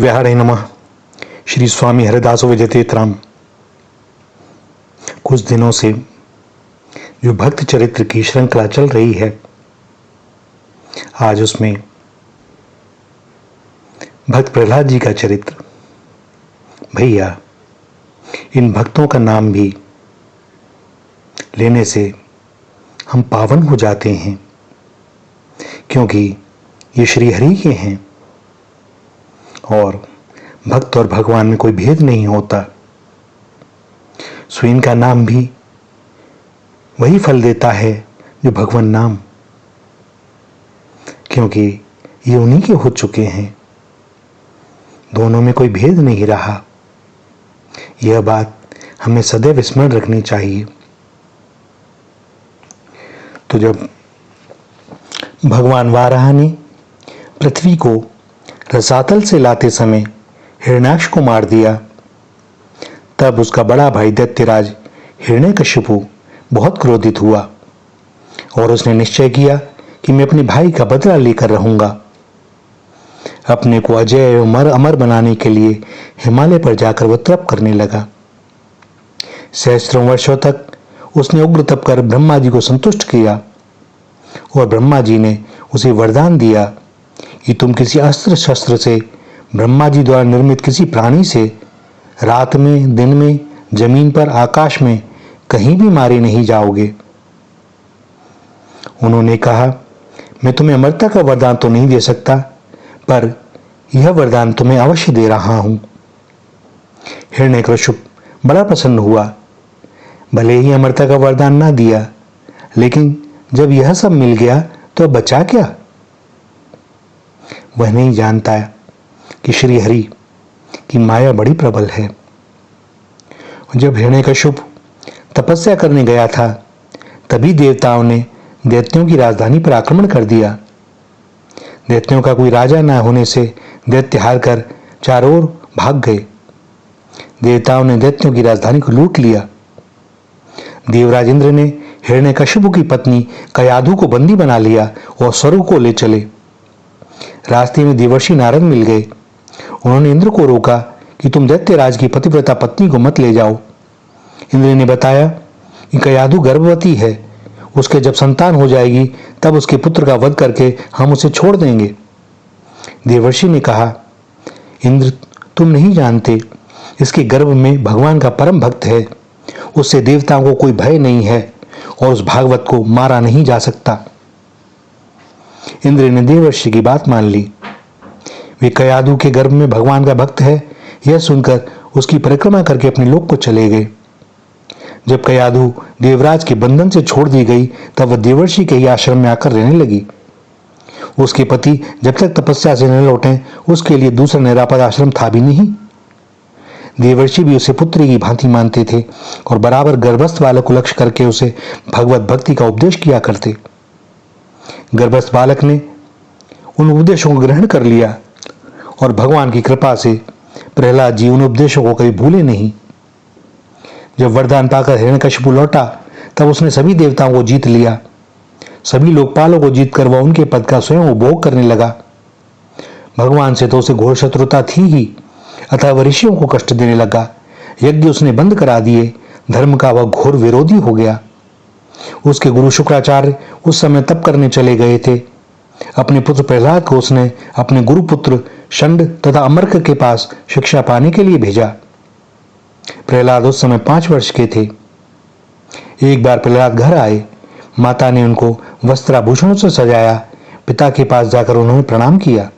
व्याहरे नमः। श्री स्वामी हरिदास विजयतीर्थराम। कुछ दिनों से जो भक्त चरित्र की श्रृंखला चल रही है, आज उसमें भक्त प्रहलाद जी का चरित्र। भैया, इन भक्तों का नाम भी लेने से हम पावन हो जाते हैं, क्योंकि ये श्री हरि के हैं और भक्त और भगवान में कोई भेद नहीं होता। सो इनका नाम भी वही फल देता है जो भगवान नाम, क्योंकि ये उन्हीं के हो चुके हैं। दोनों में कोई भेद नहीं रहा। यह बात हमें सदैव स्मरण रखनी चाहिए। तो जब भगवान वाराह ने पृथ्वी को रसातल से लाते समय हिरण्याक्ष को मार दिया, तब उसका बड़ा भाई दैत्यराज हिरण्यकशिपु बहुत क्रोधित हुआ और उसने निश्चय किया कि मैं अपने भाई का बदला लेकर रहूंगा। अपने को अजय एवं अमर बनाने के लिए हिमालय पर जाकर वह तप करने लगा। सहस्त्रों वर्षों तक उसने उग्र तप कर ब्रह्मा जी को संतुष्ट किया और ब्रह्मा जी ने उसे वरदान दिया कि तुम किसी अस्त्र शस्त्र से, ब्रह्मा जी द्वारा निर्मित किसी प्राणी से रात में, दिन में, जमीन पर, आकाश में कहीं भी मारे नहीं जाओगे। उन्होंने कहा, मैं तुम्हें अमरता का वरदान तो नहीं दे सकता, पर यह वरदान तुम्हें अवश्य दे रहा हूं। हिरण्यकशिपु बड़ा प्रसन्न हुआ। भले ही अमरता का वरदान ना दिया, लेकिन जब यह सब मिल गया तो अब बचा क्या। वह नहीं जानता है कि श्री हरि की माया बड़ी प्रबल है। जब हिरण्यकशिपु तपस्या करने गया था, तभी देवताओं ने दैत्यों की राजधानी पर आक्रमण कर दिया। दैत्यों का कोई राजा न होने से दैत्य हार कर चारों ओर भाग गए। देवताओं ने दैत्यों की राजधानी को लूट लिया। देवराज इंद्र ने हिरण्यकशिपु की पत्नी कयाधु को बंदी बना लिया और स्वर्ग को ले चले। रास्ते में देवर्षि नारद मिल गए। उन्होंने इंद्र को रोका कि तुम दैत्यराज की पतिव्रता पत्नी को मत ले जाओ। इंद्र ने बताया कि कयाधु गर्भवती है, उसके जब संतान हो जाएगी तब उसके पुत्र का वध करके हम उसे छोड़ देंगे। देवर्षि ने कहा, इंद्र, तुम नहीं जानते, इसके गर्भ में भगवान का परम भक्त है, उससे देवताओं को कोई भय नहीं है और उस भागवत को मारा नहीं जा सकता। इंद्र ने देवर्षि की बात मान ली। वे कयाधु के गर्भ में भगवान का भक्त है यह सुनकर उसकी परिक्रमा करके अपने लोक को चले गए। जब कयाधु देवराज के बंधन से छोड़ दी गई, तब वह देवर्षि के ही आश्रम में आकर रहने लगी। उसके पति जब तक तपस्या से न लौटे, उसके लिए दूसरा निरापद आश्रम था भी नहीं। देवर्षि भी उसे पुत्री की भांति मानते थे और बराबर गर्भस्थ बालक को लक्ष्य करके उसे भगवत भक्ति का उपदेश किया करते। गर्भस्थ बालक ने उन उपदेशों को ग्रहण कर लिया और भगवान की कृपा से प्रहलाद जी उन उपदेशों को कभी भूले नहीं। जब वरदान पाकर हिरण्यकशिपु लौटा, तब उसने सभी देवताओं को जीत लिया। सभी लोकपालों को जीतकर वह उनके पद का स्वयं उपभोग करने लगा। भगवान से तो उसे घोर शत्रुता थी ही, अतः वह ऋषियों को कष्ट देने लगा। यज्ञ उसने बंद करा दिए। धर्म का वह घोर विरोधी हो गया। उसके गुरु शुक्राचार्य उस समय तप करने चले गए थे। अपने पुत्र प्रहलाद को उसने अपने गुरु पुत्र शंड तथा अमर्क के पास शिक्षा पाने के लिए भेजा। प्रहलाद उस समय 5 वर्ष के थे। एक बार प्रहलाद घर आए। माता ने उनको वस्त्राभूषणों से सजाया। पिता के पास जाकर उन्होंने प्रणाम किया।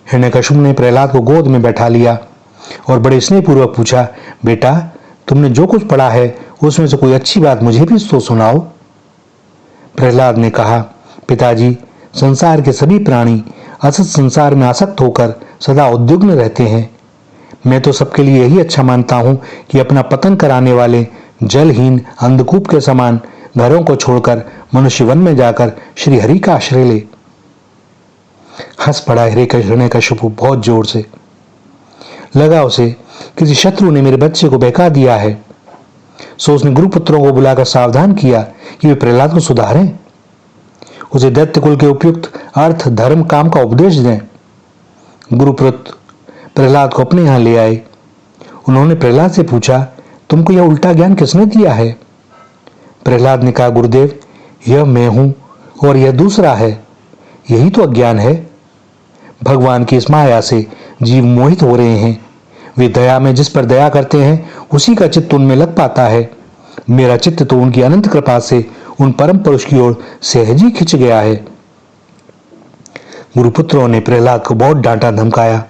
हिरण्यकशिपु ने प्रहलाद को गोद में बैठा लिया और बड़े स्नेहपूर्वक पूछा, बेटा, तुमने जो कुछ पढ़ा है उसमें से कोई अच्छी बात मुझे भी तो सुनाओ। प्रहलाद ने कहा, पिताजी, संसार के सभी प्राणी असत संसार में आसक्त होकर सदा उद्विग्न रहते हैं। मैं तो सबके लिए यही अच्छा मानता हूं कि अपना पतन कराने वाले जलहीन अंधकूप के समान घरों को छोड़कर मनुष्य वन में जाकर श्री हरि का आश्रय ले। हंस पड़ा हिरण्यकशिपु बहुत जोर से। लगा उसे किसी शत्रु ने मेरे बच्चे को बहका दिया है। सो उसने गुरुपुत्रों को बुलाकर सावधान किया कि वे प्रहलाद को सुधारें। उसे दैत्य कुल के उपयुक्त अर्थ, धर्म, काम का उपदेश दें। गुरुपुत्र प्रहलाद को अपने यहाँ ले आए। उन्होंने प्रहलाद से पूछा, तुमको यह उल्टा ज्ञान किसने दिया है? प्रहलाद ने कहा, गुरुदेव, यह मैं हूं और यह दूसरा है, यही तो अज्ञान है। भगवान की इस माया से जीव मोहित हो रहे हैं। वे दया में जिस पर दया करते हैं उसी का चित्त उनमें लग पाता है। मेरा चित्त तो उनकी अनंत कृपा से उन परम पुरुष की ओर सहज ही खिंच गया है। गुरुपुत्रों ने प्रहलाद को बहुत डांटा धमकाया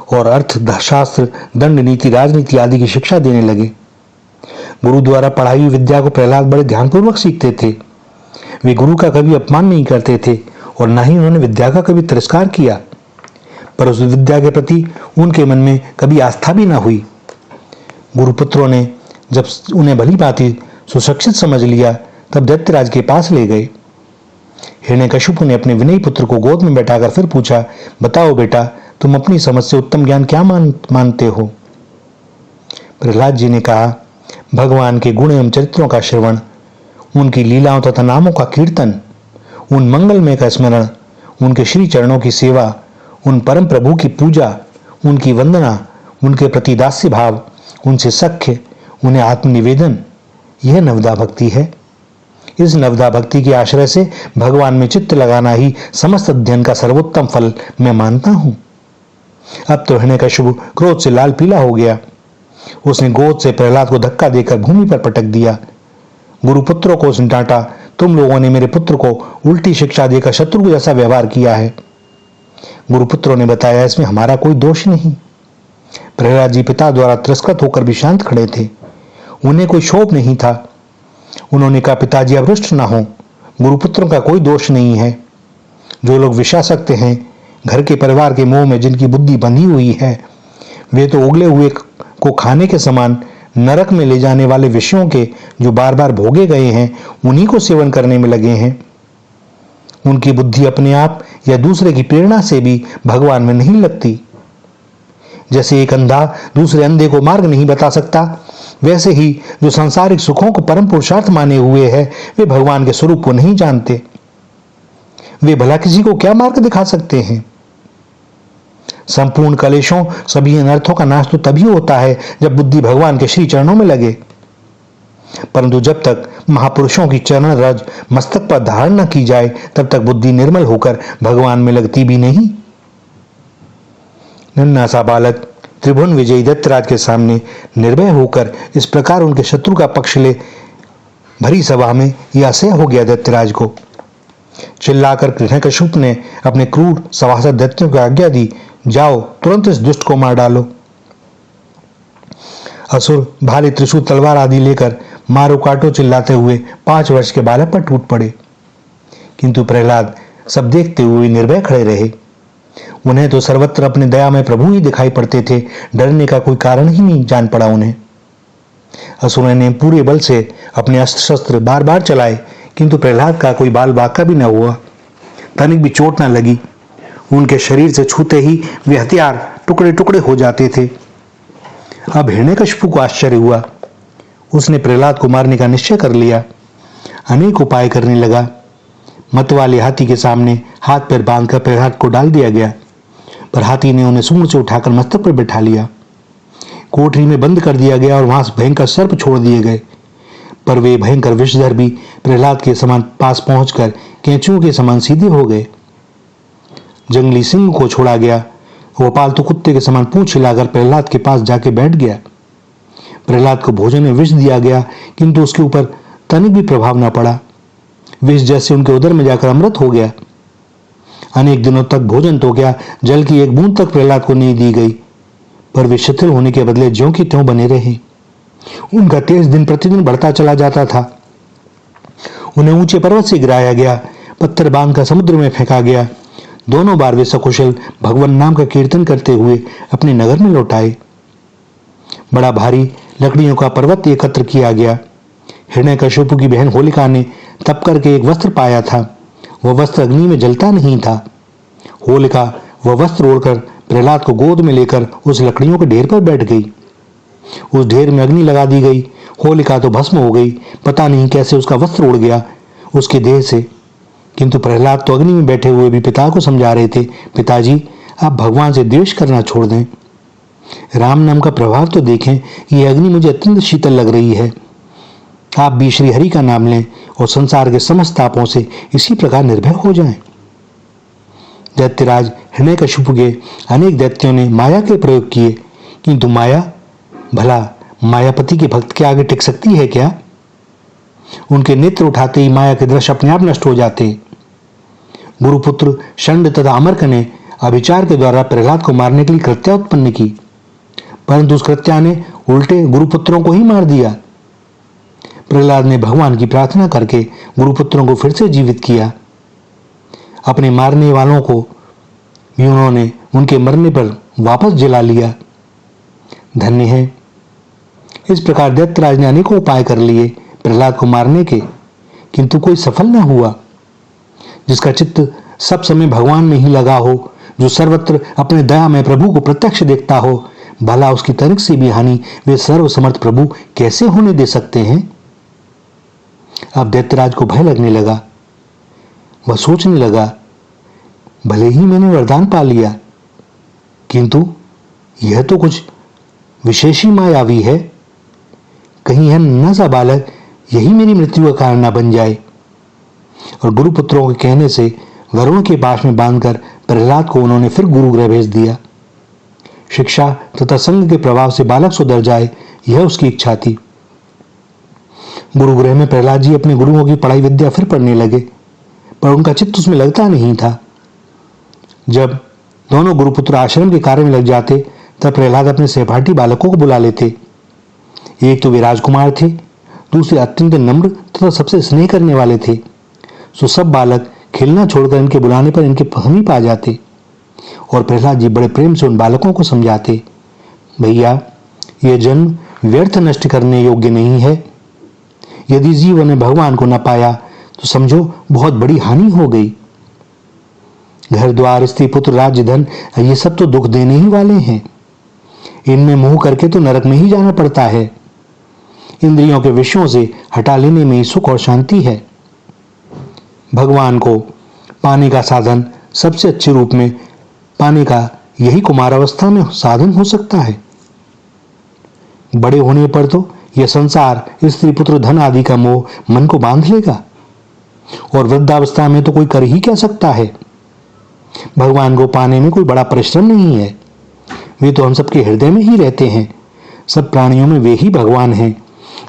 और अर्थ, शास्त्र, दंड नीति, राजनीति आदि की शिक्षा देने लगे। गुरु द्वारा पढ़ाई हुई विद्या को प्रहलाद बड़े ध्यानपूर्वक सीखते थे। वे गुरु का कभी अपमान नहीं करते थे और न ही उन्होंने विद्या का कभी तिरस्कार किया, पर उस विद्या के प्रति उनके मन में कभी आस्था भी न हुई। गुरुपुत्रों ने जब उन्हें भली भांति सुशिक्षित समझ लिया तब दैत्यराज के पास ले गए। हिरण्यकशिपु ने अपने विनयी पुत्र को गोद में बैठाकर फिर पूछा, बताओ बेटा, तुम अपनी समझ से उत्तम ज्ञान क्या मानते हो? प्रहलाद जी ने कहा, भगवान के गुण एवं चरित्रों का श्रवण, उनकी लीलाओं तथा नामों का कीर्तन, उन मंगलमय का स्मरण, उनके श्री चरणों की सेवा, उन परम प्रभु की पूजा, उनकी वंदना, उनके प्रति दास्य भाव, उनसे सख्य, उन्हें आत्मनिवेदन, यह नवदा भक्ति है। इस नवदा भक्ति के आश्रय से भगवान में चित्त लगाना ही समस्त अध्ययन का सर्वोत्तम फल मैं मानता हूं। अब तो हिरण्यकशिपु क्रोध से लाल पीला हो गया। उसने गोद से प्रहलाद को धक्का देकर भूमि पर पटक दिया। गुरुपुत्रों को उसने डांटा, तुम लोगों ने मेरे पुत्र को उल्टी शिक्षा देकर शत्रु जैसा व्यवहार किया है। गुरुपुत्रों ने बताया, इसमें हमारा कोई दोष नहीं। प्रहलाद जी पिता द्वारा तिरस्कृत होकर भी शांत खड़े थे। उन्हें कोई क्षोभ नहीं था। उन्होंने कहा, पिताजी अब रुष्ट ना हो, गुरुपुत्रों का कोई दोष नहीं है। जो लोग विषासक्त हैं, घर के परिवार के मोह में जिनकी बुद्धि बंधी हुई है, वे तो उगले हुए को खाने के समान नरक में ले जाने वाले विषयों के जो बार बार भोगे गए हैं उन्हीं को सेवन करने में लगे हैं। उनकी बुद्धि अपने आप या दूसरे की प्रेरणा से भी भगवान में नहीं लगती। जैसे एक अंधा दूसरे अंधे को मार्ग नहीं बता सकता, वैसे ही जो सांसारिक सुखों को परम पुरुषार्थ माने हुए हैं वे भगवान के स्वरूप को नहीं जानते। वे भला किसी को क्या मार्ग दिखा सकते हैं? संपूर्ण कलेशों, सभी अनर्थों का नाश तो तभी होता है जब बुद्धि भगवान के श्री चरणों में लगे। परंतु जब तक महापुरुषों की चरण रज मस्तक पर धारण न की जाए तब तक बुद्धि निर्मल होकर भगवान में लगती भी नहीं। नन्हा सा बालक त्रिभुवन विजयी दैत्यराज के सामने निर्भय होकर इस प्रकार उनके शत्रु का पक्ष ले भरी सभा में यह असह्य हो गया। दैत्यराज को चिल्लाकर हिरण्यकशिपु ने अपने क्रूर सभासद दैत्यों को आज्ञा दी, जाओ तुरंत इस दुष्ट को मार डालो। असुर भाले, त्रिशूल, तलवार आदि लेकर मारो काटो चिल्लाते हुए 5 वर्ष के बालक पर टूट पड़े। किंतु प्रहलाद सब देखते हुए निर्भय खड़े रहे। उन्हें तो सर्वत्र अपने दयामय प्रभु ही दिखाई पड़ते थे, डरने का कोई कारण ही नहीं जान पड़ा उन्हें। असुरों ने पूरे बल से अपने अस्त्र शस्त्र बार बार चलाए, किंतु प्रहलाद का कोई बाल बाका भी न हुआ, तनिक भी चोट न लगी। उनके शरीर से छूते ही वे हथियार टुकड़े टुकड़े हो जाते थे। अब हिरण्यकशिपु को आश्चर्य हुआ। उसने प्रहलाद को मारने का निश्चय कर लिया। अनेक उपाय करने लगा। मत वाले हाथी के सामने हाथ पैर बांधकर प्रहलाद को डाल दिया गया, पर हाथी ने उन्हें सूंड से उठाकर मस्तक पर बैठा लिया। कोठरी में बंद कर दिया गया और वहां भयंकर सर्प छोड़ दिए गए, पर वे भयंकर विषधर भी प्रहलाद के समान पास पहुंचकर केंचुओं के समान सीधे हो गए। जंगली सिंह को छोड़ा गया। वो पालतू कुत्ते के समान पूंछ हिलाकर प्रहलाद के पास जाके बैठ गया। प्रहलाद को भोजन में विष दिया गया, किंतु उसके ऊपर तनिक भी प्रभाव न पड़ा। विष जैसे उनके उदर में जाकर अमृत हो गया। अनेक दिनों तक भोजन तो क्या, जल की एक बूंद तक प्रहलाद को नहीं दी गई, पर वे शिथिल होने के बदले ज्यों की त्यों बने रहे। उनका तेज दिन प्रतिदिन बढ़ता चला जाता था। उन्हें ऊंचे पर्वत से गिराया गया, पत्थर बांधकर समुद्र में फेंका गया। दोनों बार वे सकुशल भगवान नाम का कीर्तन करते हुए अपने नगर में लौट आए। बड़ा भारी लकड़ियों का पर्वत एकत्र किया गया। हिरण्यकशिपु की बहन होलिका ने तप करके एक वस्त्र पाया था। वह वस्त्र अग्नि में जलता नहीं था। होलिका वह वस्त्र ओढ़कर प्रहलाद को गोद में लेकर उस लकड़ियों के ढेर पर बैठ गई। उस ढेर में अग्नि लगा दी गई। होलिका तो भस्म हो गई। पता नहीं कैसे उसका वस्त्र उड़ गया उसके देह से। किंतु प्रहलाद तो अग्नि में बैठे हुए भी पिता को समझा रहे थे, पिताजी आप भगवान से द्वेष करना छोड़ दें। राम नाम का प्रभाव तो देखें, ये अग्नि मुझे अत्यंत शीतल लग रही है। आप भी श्री हरि का नाम लें और संसार के समस्त तापों से इसी प्रकार निर्भय हो जाएं। दैत्यराज हिरण्यकशिपु के अनेक दैत्यों ने माया के प्रयोग किए, किंतु माया भला मायापति के भक्त के आगे टिक सकती है क्या? उनके नेत्र उठाते ही माया के दृश्य अपने आप नष्ट हो जाते। गुरुपुत्र शंड तथा अमरक ने अभिचार के द्वारा प्रहलाद को मारने के लिए कृत्या उत्पन्न की, परंतु उस कृत्या ने उल्टे गुरुपुत्रों को ही मार दिया। प्रहलाद ने भगवान की प्रार्थना करके गुरुपुत्रों को फिर से जीवित किया। अपने मारने वालों को भी उन्होंने उनके मरने पर वापस जला लिया। धन्य है। इस प्रकार दैत्यराज ने अनेकों उपाय कर लिए प्रहलाद को मारने के, किंतु कोई सफल न हुआ। जिसका चित्त सब समय भगवान में ही लगा हो, जो सर्वत्र अपने दया में प्रभु को प्रत्यक्ष देखता हो, भला उसकी तनिक से भी हानि वे सर्वसमर्थ प्रभु कैसे होने दे सकते हैं? अब दैत्यराज को भय लगने लगा। वह सोचने लगा, भले ही मैंने वरदान पा लिया, किंतु यह तो कुछ विशेष ही मायावी है। कहीं यह नन्हा सा बालक यही मेरी मृत्यु का कारण न बन जाए। और गुरुपुत्रों के कहने से वरुण के पास में बांधकर प्रहलाद को उन्होंने फिर गुरुगृह भेज दिया। शिक्षा तथा संग के प्रभाव से बालक सुधर जाए, यह उसकी इच्छा थी। गुरुगृह में प्रहलाद जी अपने गुरुओं की पढ़ाई विद्या फिर पढ़ने लगे, पर उनका चित्त उसमें लगता नहीं था। जब दोनों गुरुपुत्र आश्रम के कार्य में लग जाते, तब प्रहलाद अपने सहपाठी बालकों को बुला लेते। एक तो वे राजकुमार थे, दूसरे अत्यंत नम्र तथा सबसे स्नेह करने वाले थे। सो सब बालक खेलना छोड़कर इनके बुलाने पर इनके समीप आ जाते और प्रहलाद जी बड़े प्रेम से उन बालकों को समझाते, भैया यह जन्म व्यर्थ नष्ट करने योग्य नहीं है। यदि जीवन ने भगवान को न पाया तो समझो बहुत बड़ी हानि हो गई। घर द्वार, स्त्री, पुत्र, राज्य, धन, ये सब तो दुख देने ही वाले हैं। इनमें मोह करके तो नरक में ही जाना पड़ता है। इंद्रियों के विषयों से हटा लेने में ही सुख और शांति है। भगवान को पाने का साधन सबसे अच्छे रूप में पाने का यही कुमारावस्था में साधन हो सकता है। बड़े होने पर तो यह संसार, स्त्री, पुत्र, धन आदि का मोह मन को बांध लेगा, और वृद्धावस्था में तो कोई कर ही क्या सकता है। भगवान को पाने में कोई बड़ा परिश्रम नहीं है। वे तो हम सबके हृदय में ही रहते हैं। सब प्राणियों में वे ही भगवान हैं।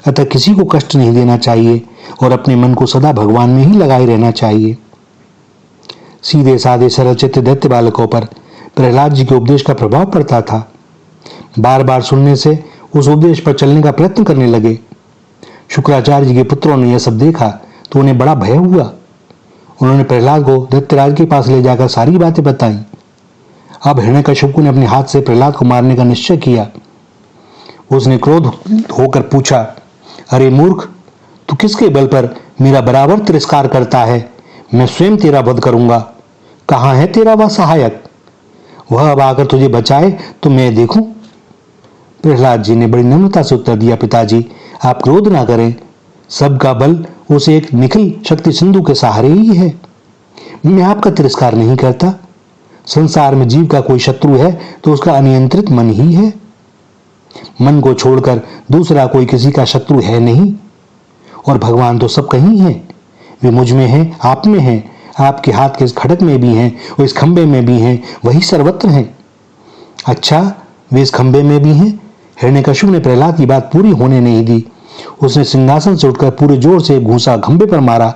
अतः किसी को कष्ट नहीं देना चाहिए और अपने मन को सदा भगवान में ही लगाए रहना चाहिए। सीधे साधे सरल चित्त दैत्य बालकों पर प्रहलाद जी के उपदेश का प्रभाव पड़ता था। बार बार सुनने से उस उपदेश पर चलने का प्रयत्न करने लगे। शुक्राचार्य जी के पुत्रों ने यह सब देखा तो उन्हें बड़ा भय हुआ। उन्होंने प्रहलाद को दैत्यराज के पास ले जाकर सारी बातें बताई। अब हिरण्यकशिपु ने अपने हाथ से प्रहलाद को मारने का निश्चय किया। उसने क्रोध होकर पूछा, अरे मूर्ख, तू किसके बल पर मेरा बराबर तिरस्कार करता है? मैं स्वयं तेरा वध करूंगा। कहाँ है तेरा वह सहायक? वह अब आकर तुझे बचाए तो मैं देखूं। प्रहलाद जी ने बड़ी नम्रता से उत्तर दिया, पिताजी आप क्रोध ना करें। सबका बल उस एक निखिल शक्ति सिंधु के सहारे ही है। मैं आपका तिरस्कार नहीं करता। संसार में जीव का कोई शत्रु है तो उसका अनियंत्रित मन ही है। मन को छोड़कर दूसरा कोई किसी का शत्रु है नहीं। और भगवान तो सब कहीं हैं। वे मुझ में हैं, आप में हैं, आपके हाथ के इस खड़क में भी हैं और इस खंबे में भी हैं, वही सर्वत्र हैं। अच्छा, वे इस खंबे में भी हैं? हिरण्यकशिपु ने प्रहलाद की बात पूरी होने नहीं दी। उसने सिंहासन से उठकर पूरे जोर से घूंसा खंबे पर मारा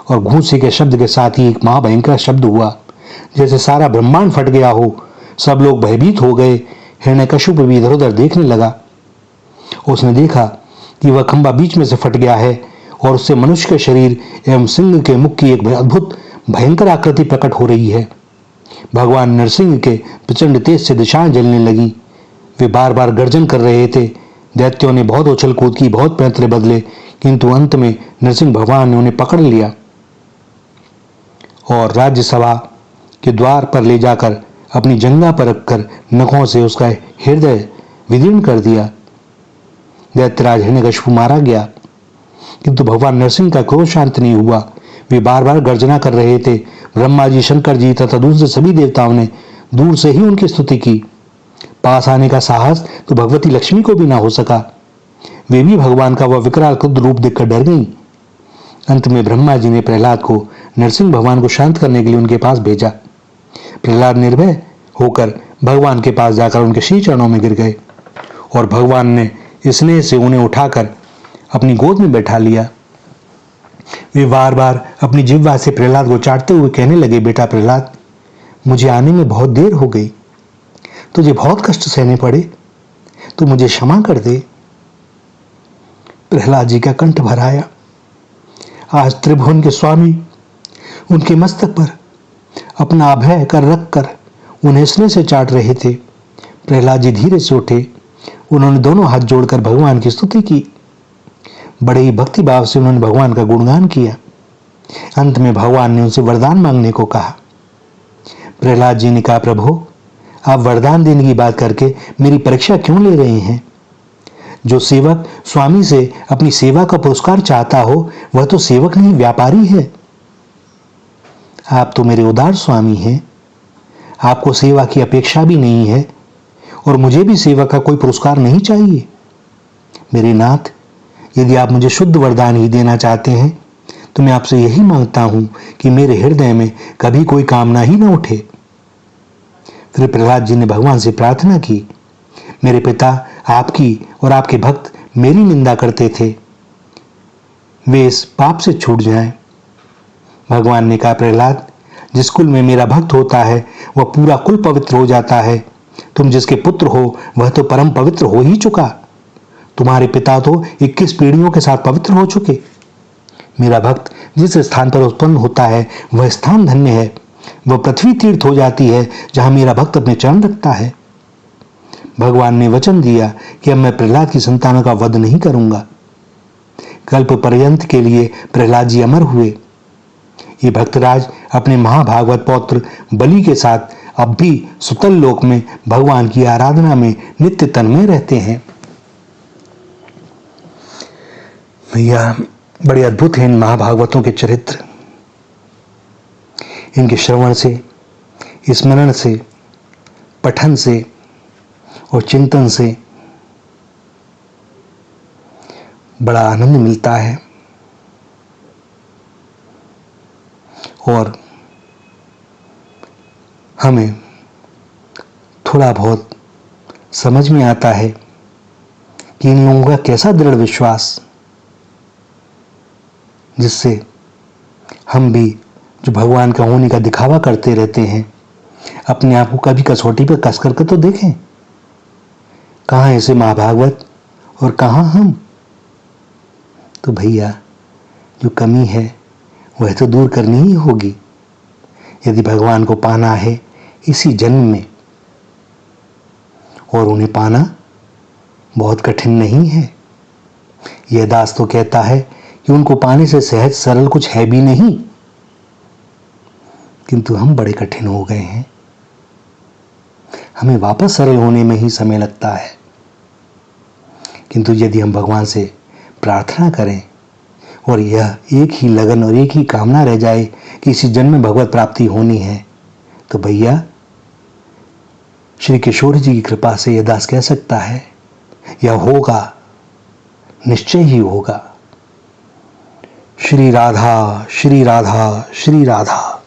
और घूंसे के शब्द के साथ ही एक महाभयंकर शब्द हुआ, जैसे सारा ब्रह्मांड फट गया हो। सब लोग भयभीत हो गए। हिरण्यकशिपु भी इधर उधर देखने लगा। उसने देखा कि वह खंबा बीच में से फट गया है और उससे मनुष्य के शरीर एवं सिंह के मुख की एक अद्भुत भयंकर आकृति प्रकट हो रही है। भगवान नरसिंह के प्रचंड तेज से दिशाएं जलने लगी। वे बार बार गर्जन कर रहे थे। दैत्यों ने बहुत उछल कूद की, बहुत पैंतरे बदले, किंतु अंत में नरसिंह भगवान ने उन्हें पकड़ लिया और राज्यसभा के द्वार पर ले जाकर अपनी जंघा पर रखकर नखों से उसका हृदय विदीर्ण कर दिया। दैत्यराज हिरण्यकशिपु मारा गया, किंतु भगवान नरसिंह का क्रोध शांत नहीं हुआ। वे बार बार गर्जना कर रहे थे। ब्रह्मा जी, शंकर जी तथा दूसरे सभी देवताओं ने दूर से ही उनकी स्तुति की, पास आने का साहस तो भगवती लक्ष्मी को भी ना हो सका। वे भी भगवान का वह विकराल क्रुद्ध रूप देखकर डर गईं। अंत में ब्रह्मा जी ने प्रहलाद को नरसिंह भगवान को शांत करने के लिए उनके पास भेजा। प्रहलाद निर्भय होकर भगवान के पास जाकर उनके श्री चरणों में गिर गए और भगवान ने स्नेह से उन्हें उठाकर अपनी गोद में बैठा लिया। वे बार बार अपनी जिह्वा से प्रहलाद को चाटते हुए कहने लगे, बेटा प्रहलाद, मुझे आने में बहुत देर हो गई, तुझे बहुत कष्ट सहने पड़े, तू मुझे क्षमा कर दे। प्रहलाद जी का कंठ भर आया। आज त्रिभुवन के स्वामी उनके मस्तक पर अपना अभय कर रखकर उन्हें स्नेह से चाट रहे थे। प्रहलाद जी धीरे से उठे। उन्होंने दोनों हाथ जोड़कर भगवान की स्तुति की। बड़े ही भक्ति भाव से उन्होंने भगवान का गुणगान किया। अंत में भगवान ने उनसे वरदान मांगने को कहा। प्रहलाद जी ने कहा, प्रभु, आप वरदान देने की बात करके मेरी परीक्षा क्यों ले रहे हैं? जो सेवक स्वामी से अपनी सेवा का पुरस्कार चाहता हो वह तो सेवक नहीं, व्यापारी है। आप तो मेरे उदार स्वामी हैं, आपको सेवा की अपेक्षा भी नहीं है और मुझे भी सेवा का कोई पुरस्कार नहीं चाहिए। मेरे नाथ, यदि आप मुझे शुद्ध वरदान ही देना चाहते हैं तो मैं आपसे यही मांगता हूं कि मेरे हृदय में कभी कोई कामना ही न उठे। फिर प्रहलाद जी ने भगवान से प्रार्थना की, मेरे पिता आपकी और आपके भक्त मेरी निंदा करते थे, वे इस पाप से छूट जाएं। भगवान ने कहा, प्रहलाद, जिस कुल में मेरा भक्त होता है वह पूरा कुल पवित्र हो जाता है। तुम जिसके पुत्र हो वह तो परम पवित्र हो ही चुका। तुम्हारे पिता तो 21 पीढ़ियों के साथ पवित्र हो चुके। मेरा भक्त जिस स्थान पर उत्पन्न होता है वह स्थान धन्य है। वह पृथ्वी तीर्थ हो जाती है जहां मेरा भक्त अपने चरण रखता है। भगवान ने वचन दिया कि अब मैं प्रहलाद की संतानों का वध नहीं करूंगा। कल्प पर्यंत के लिए प्रहलाद जी अमर हुए। ये भक्तराज अपने महाभागवत पौत्र बलि के साथ अब भी सुतल लोक में भगवान की आराधना में नित्य तन्मय रहते हैं। भैया, बड़े अद्भुत हैं इन महाभागवतों के चरित्र। इनके श्रवण से, स्मरण से, पठन से और चिंतन से बड़ा आनंद मिलता है और हमें थोड़ा बहुत समझ में आता है कि इन लोगों का कैसा दृढ़ विश्वास, जिससे हम भी जो भगवान का होने का दिखावा करते रहते हैं, अपने आप को कभी कसौटी पर कस करके तो देखें। कहाँ ऐसे महाभागवत और कहाँ हम। तो भैया, जो कमी है वह तो दूर करनी ही होगी। यदि भगवान को पाना है इसी जन्म में, और उन्हें पाना बहुत कठिन नहीं है। यह दास तो कहता है कि उनको पाने से सहज सरल कुछ है भी नहीं, किंतु हम बड़े कठिन हो गए हैं। हमें वापस सरल होने में ही समय लगता है। किंतु यदि हम भगवान से प्रार्थना करें और यह एक ही लगन और एक ही कामना रह जाए कि इसी जन्म में भगवत प्राप्ति होनी है, तो भैया, श्री किशोर जी की कृपा से यह दास कह सकता है यह होगा, निश्चय ही होगा। श्री राधा, श्री राधा, श्री राधा।